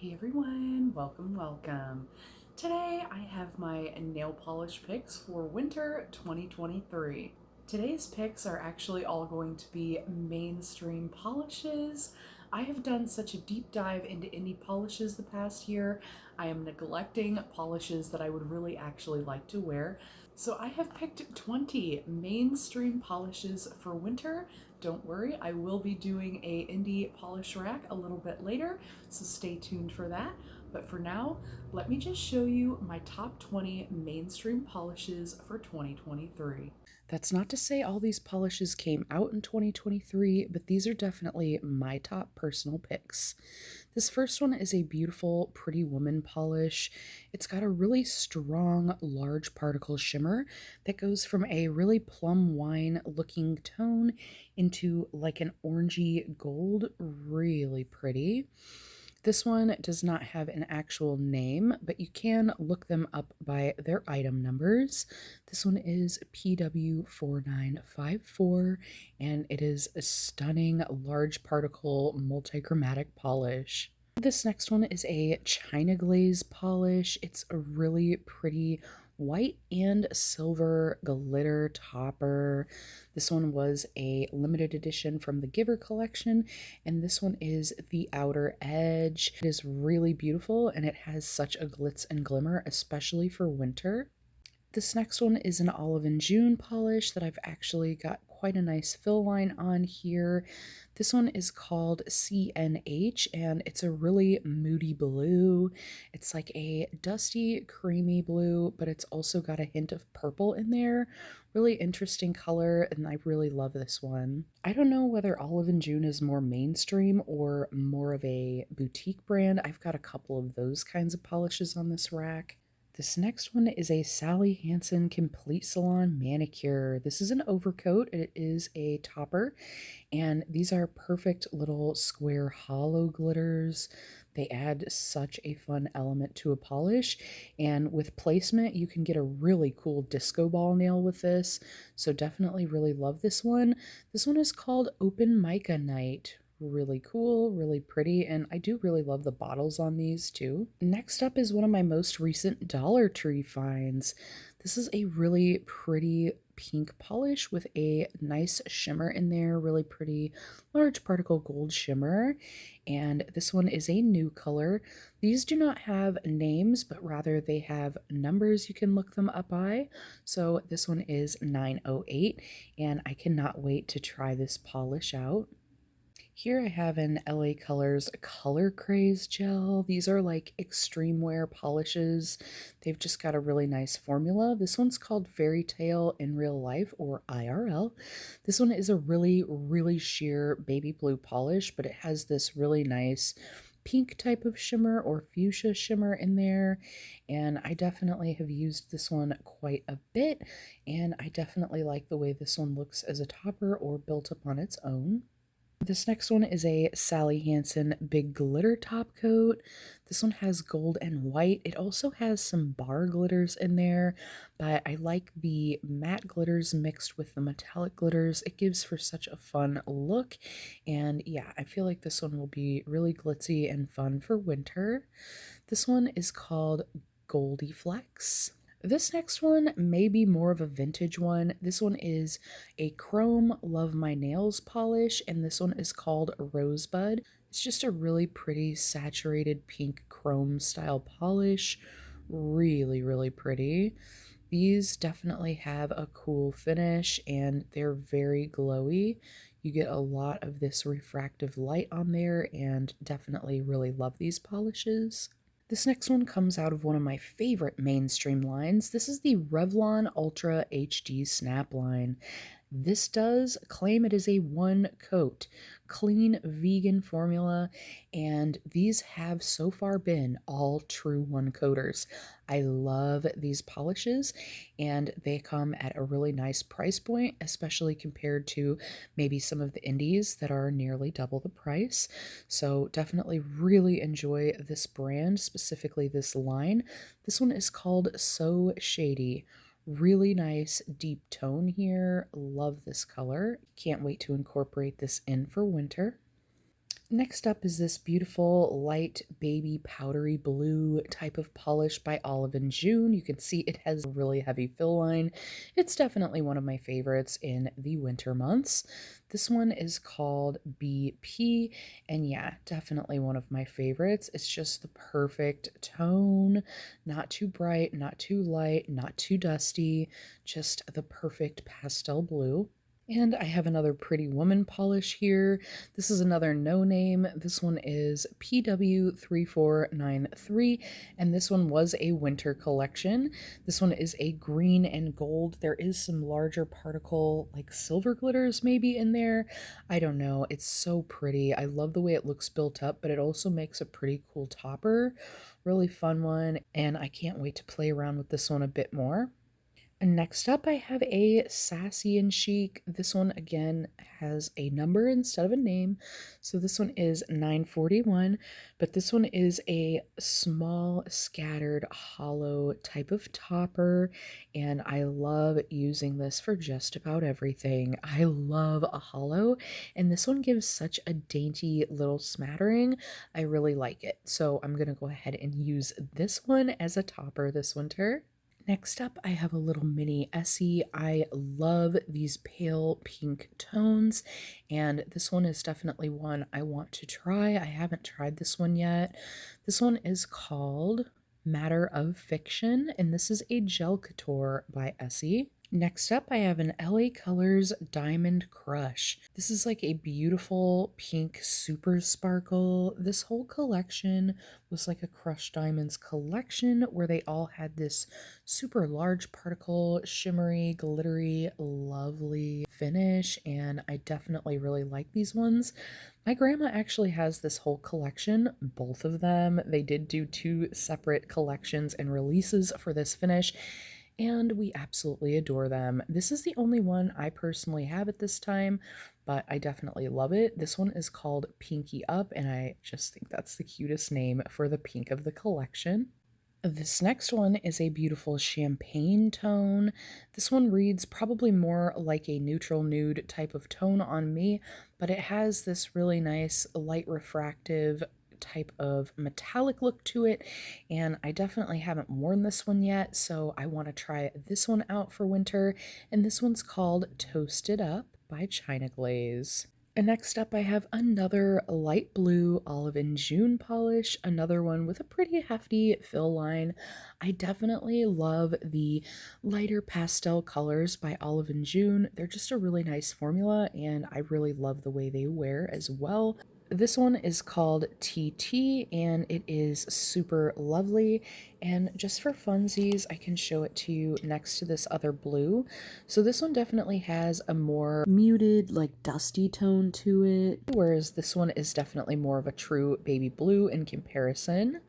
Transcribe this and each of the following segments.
Hey everyone, welcome. Today I have my nail polish picks for winter 2023. Today's picks are actually all going to be mainstream polishes. I have done such a deep dive into indie polishes the past year. I am neglecting polishes that I would really actually like to wear. So I have picked 20 mainstream polishes for winter. Don't worry, I will be doing a indie polish rack a little bit later, so stay tuned for that. But for now, let me just show you my top 20 mainstream polishes for 2023. That's not to say all these polishes came out in 2023, but these are definitely my top personal picks. This first one is a beautiful Pretty Woman polish. It's got a really strong, large particle shimmer that goes from a really plum wine looking tone into like an orangey gold, really pretty. This one does not have an actual name, but you can look them up by their item numbers. This one is PW4954, and it is a stunning large particle multichromatic polish. This next one is a China Glaze polish. It's a really pretty white and silver glitter topper. This one was a limited edition from the Giver collection, and this one is the Outer Edge. It is really beautiful, and it has such a glitz and glimmer, especially for winter. This next one is an Olive and June polish that I've actually got quite a nice fill line on here. This one is called CNH, and it's a really moody blue. It's like a dusty, creamy blue, but it's also got a hint of purple in there. Really interesting color, and I really love this one. I don't know whether Olive and June is more mainstream or more of a boutique brand. I've got a couple of those kinds of polishes on this rack. This next one is a Sally Hansen Complete Salon Manicure. This is an overcoat. It is a topper, and these are perfect little square hollow glitters. They add such a fun element to a polish, and with placement, you can get a really cool disco ball nail with this, so definitely really love this one. This one is called Open Mica Night. Really cool, really pretty, and I do really love the bottles on these too. Next up is one of my most recent Dollar Tree finds. This is a really pretty pink polish with a nice shimmer in there, really pretty large particle gold shimmer, and this one is a new color. These do not have names, but rather they have numbers you can look them up by. So this one is 908, and I cannot wait to try this polish out. Here I have an LA Colors Color Craze gel. These are like extreme wear polishes. They've just got a really nice formula. This one's called Fairy Tale in Real Life, or IRL. This one is a really sheer baby blue polish, but it has this really nice pink type of shimmer or fuchsia shimmer in there, and I definitely have used this one quite a bit, and I definitely like the way this one looks as a topper or built up on its own. This next one is a Sally Hansen Big Glitter Top Coat. This one has gold and white. It also has some bar glitters in there, but I like the matte glitters mixed with the metallic glitters. It gives for such a fun look, and yeah, I feel like this one will be really glitzy and fun for winter. This one is called Goldie Flex. This next one may be more of a vintage one. This one is a Chrome Love My Nails polish, and this one is called Rosebud. It's just a really pretty saturated pink chrome style polish. Really pretty. These definitely have a cool finish, and they're very glowy. You get a lot of this refractive light on there, and definitely really love these polishes. This next one comes out of one of my favorite mainstream lines. This is the Revlon Ultra HD Snap line. This does claim it is a one coat, clean vegan formula, and these have so far been all true one coaters. I love these polishes, and they come at a really nice price point, especially compared to maybe some of the indies that are nearly double the price. So definitely really enjoy this brand, specifically this line. This one is called So Shady. Really nice deep tone here. Love this color. Can't wait to incorporate this in for winter. Next up is this beautiful light baby powdery blue type of polish by Olive and June. You can see it has a really heavy fill line. It's definitely one of my favorites in the winter months. This one is called BP, and yeah, definitely one of my favorites. It's just the perfect tone, not too bright, not too light, not too dusty, just the perfect pastel blue. And I have another Pretty Woman polish here. This is another no name. This one is PW3493, and this one was a winter collection. This one is a green and gold. There is some larger particle, like silver glitters maybe in there. I don't know. It's so pretty. I love the way it looks built up, but it also makes a pretty cool topper. Really fun one, and I can't wait to play around with this one a bit more. And next up, I have a Sassy and Chic. This one again has a number instead of a name. So this one is 941, but this one is a small, scattered, hollow type of topper. And I love using this for just about everything. I love a hollow, and this one gives such a dainty little smattering. I really like it. So I'm going to go ahead and use this one as a topper this winter. Next up, I have a little mini Essie. I love these pale pink tones, and this one is definitely one I want to try. I haven't tried this one yet. This one is called Matter of Fiction, and this is a gel couture by Essie. Next up, I have an LA Colors Diamond Crush. This is like a beautiful pink super sparkle. This whole collection was like a Crush Diamonds collection where they all had this super large particle, shimmery, glittery, lovely finish, and I definitely really like these ones. My grandma actually has this whole collection, both of them. They did do two separate collections and releases for this finish, and we absolutely adore them. This is the only one I personally have at this time, but I definitely love it. This one is called Pinky Up, and I just think that's the cutest name for the pink of the collection. This next one is a beautiful champagne tone. This one reads probably more like a neutral nude type of tone on me, but it has this really nice light refractive type of metallic look to it, and I definitely haven't worn this one yet, so I want to try this one out for winter, and this one's called Toasted Up by China Glaze. And next up, I have another light blue Olive and June polish, another one with a pretty hefty fill line. I definitely love the lighter pastel colors by Olive and June. They're just a really nice formula, and I really love the way they wear as well. This one is called TT, and it is super lovely. And just for funsies, I can show it to you next to this other blue. So this one definitely has a more muted, like dusty tone to it, whereas this one is definitely more of a true baby blue in comparison.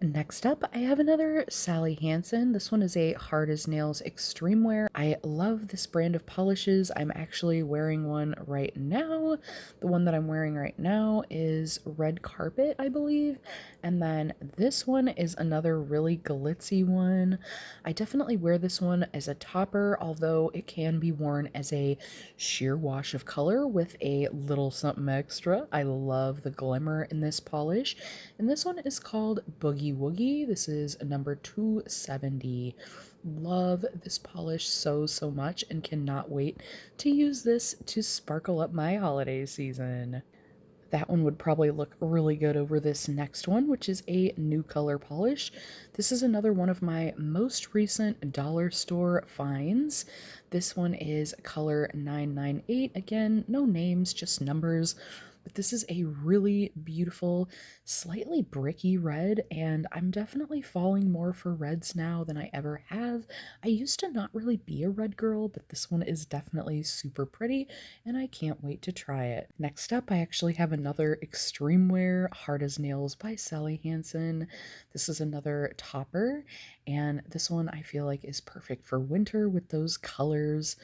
Next up, I have another Sally Hansen. This one is a Hard as Nails Extreme Wear. I love this brand of polishes. I'm actually wearing one right now. The one that I'm wearing right now is Red Carpet, I believe. And then this one is another really glitzy one. I definitely wear this one as a topper, although it can be worn as a sheer wash of color with a little something extra. I love the glimmer in this polish. And this one is called Boogie Woogie. This is number 270. Love this polish so, so much and cannot wait to use this to sparkle up my holiday season. That one would probably look really good over this next one, which is a new color polish. This is another one of my most recent dollar store finds. This one is color 998. Again, no names, just numbers. But this is a really beautiful, slightly bricky red, and I'm definitely falling more for reds now than I ever have. I used to not really be a red girl, but this one is definitely super pretty, and I can't wait to try it. Next up, I actually have another Extreme Wear Hard as Nails by Sally Hansen. This is another topper, and this one I feel like is perfect for winter with those colors,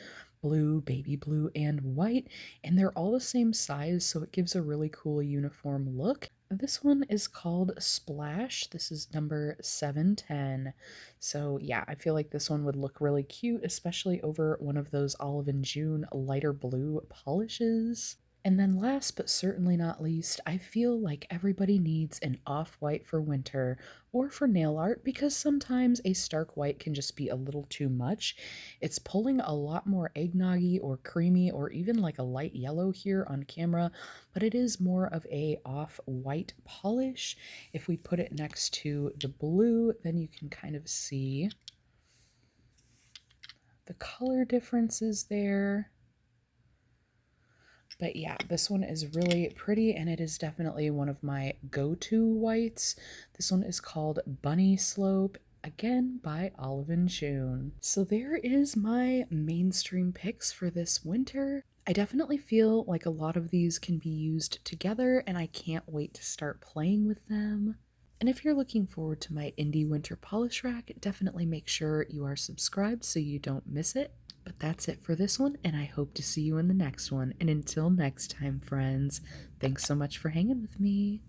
blue, baby blue, and white, and they're all the same size, so it gives a really cool uniform look. This one is called Splash. This is number 710. So yeah, I feel like this one would look really cute, especially over one of those Olive and June lighter blue polishes. And then last but certainly not least, I feel like everybody needs an off-white for winter or for nail art because sometimes a stark white can just be a little too much. It's pulling a lot more eggnoggy or creamy or even like a light yellow here on camera, but it is more of a off-white polish. If we put it next to the blue, then you can kind of see the color differences there. But yeah, this one is really pretty and it is definitely one of my go-to whites. This one is called Bunny Slope, again by Olive and June. So there is my mainstream picks for this winter. I definitely feel like a lot of these can be used together and I can't wait to start playing with them. And if you're looking forward to my indie winter polish rack, definitely make sure you are subscribed so you don't miss it. But that's it for this one, and I hope to see you in the next one. And until next time, friends, thanks so much for hanging with me.